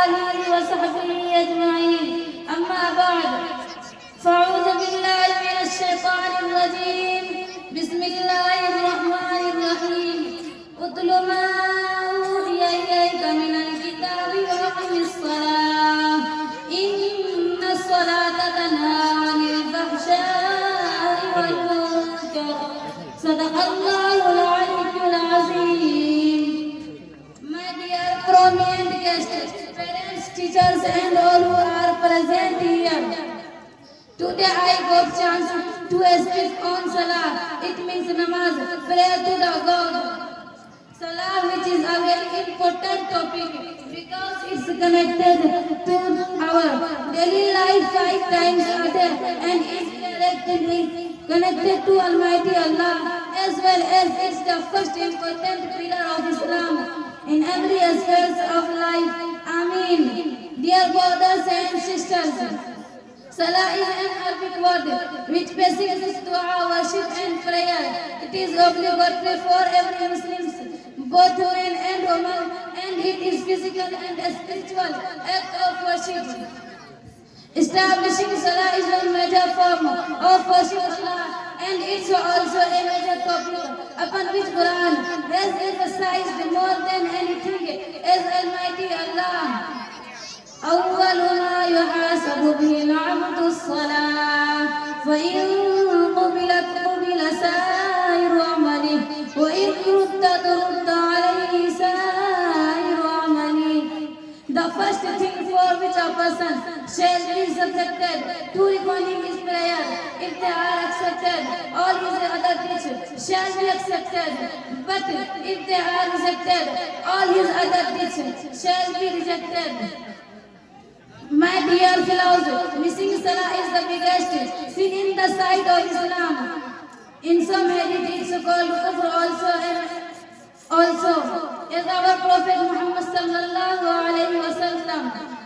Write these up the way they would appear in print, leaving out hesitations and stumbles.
آله وصحبه أجمعين أما بعد فأعوذ بالله من الشيطان الرجيم بسم الله الرحمن الرحيم اتل ما أوحي إليك من الكتاب وأقم الصلاة إن الصلاة تنهى عن الفحشاء والمنكر صدق الله العلي العظيم. My dear prominent guests, parents, teachers and all who are present here. Today I got chance to speak on Salah. It means namaz, prayer to the God. Salah, which is a very important topic because it's connected to our daily life 5 times a day and is directly connected to Almighty Allah, as well as it's the first important pillar of Islam in every aspect of life. Ameen. Dear brothers and sisters, Salah is an Arabic word which basically is dua, worship and prayer. It is obligatory for every Muslim, both men and women, and it is physical and spiritual act of worship. Establishing Salah is one major form of worship Allah, and it's also a major topic upon which Quran has emphasized more than anything as Almighty Allah. أول ما يحاسب به العبد الصلاة فإن قبلت قبل سائر عمله وإن ردت رد عليه سائر عمله. The first thing for which a person shall be subjected to reckoning is prayer. If they are accepted, all his other deeds shall be accepted. But if they are rejected, all his other deeds shall be rejected. My dear fellows, missing Salah is the biggest sin in the sight of Islam. In some hadith it's called kufr also. As our Prophet Muhammad sallallahu alayhi wa sallam,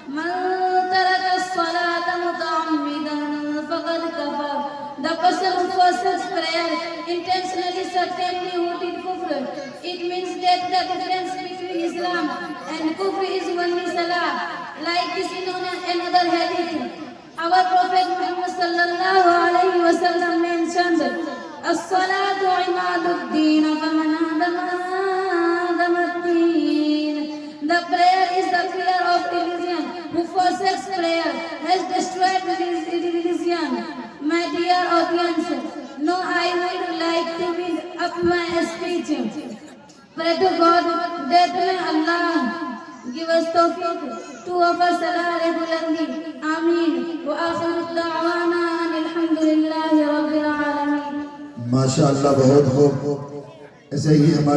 man taraka as-salata muta'ammidan faqad kafar. The person who forsakes prayer intentionally, certainly who did kufr. It means that the difference between Islam and kufr is only Salah. Like this in another hadith, our Prophet Muhammad sallallahu alayhi wa sallam mentioned, as-salatu imaduddin faman adama-ad-din. The prayer is the pillar of religion. Who forsakes prayer has destroyed religion. My dear audience, now I would like to build up my speech. Pray to God that may Allah give us tawfiq to offer Salah regularly. Ameen. Wa akhiru da'wana alhamdulillahi rabbil alamin. माशाअल्लाह, बहुत खूब। ऐसे ही हमारे